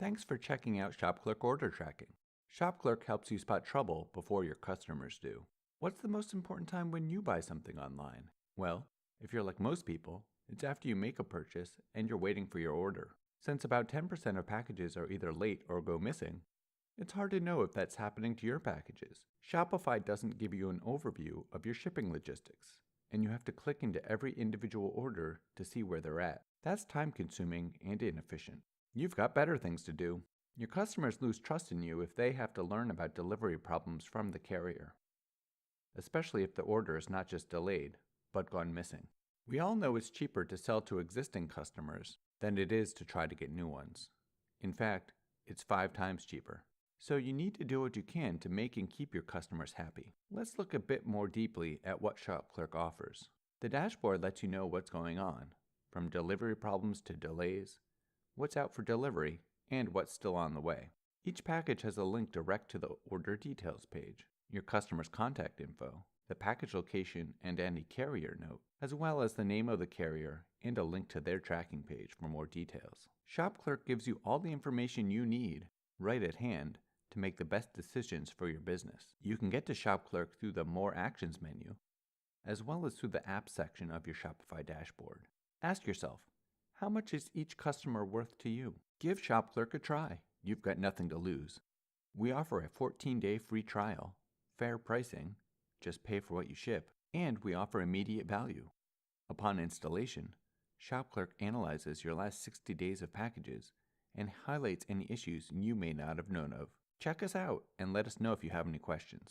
Thanks for checking out ShopClerk Order Tracking. ShopClerk helps you spot trouble before your customers do. What's the most important time when you buy something online? Well, if you're like most people, it's after you make a purchase and you're waiting for your order. Since about 10% of packages are either late or go missing, it's hard to know if that's happening to your packages. Shopify doesn't give you an overview of your shipping logistics, and you have to click into every individual order to see where they're at. That's time-consuming and inefficient. You've got better things to do. Your customers lose trust in you if they have to learn about delivery problems from the carrier, especially if the order is not just delayed, but gone missing. We all know it's cheaper to sell to existing customers than it is to try to get new ones. In fact, it's 5 times cheaper. So you need to do what you can to make and keep your customers happy. Let's look a bit more deeply at what ShopClerk offers. The dashboard lets you know what's going on, from delivery problems to delays, what's out for delivery, and what's still on the way. Each package has a link direct to the order details page, your customer's contact info, the package location and any carrier note, as well as the name of the carrier and a link to their tracking page for more details. ShopClerk gives you all the information you need, right at hand, to make the best decisions for your business. You can get to ShopClerk through the More Actions menu, as well as through the Apps section of your Shopify dashboard. Ask yourself, how much is each customer worth to you? Give ShopClerk a try. You've got nothing to lose. We offer a 14-day free trial, fair pricing, just pay for what you ship, and we offer immediate value. Upon installation, ShopClerk analyzes your last 60 days of packages and highlights any issues you may not have known of. Check us out and let us know if you have any questions.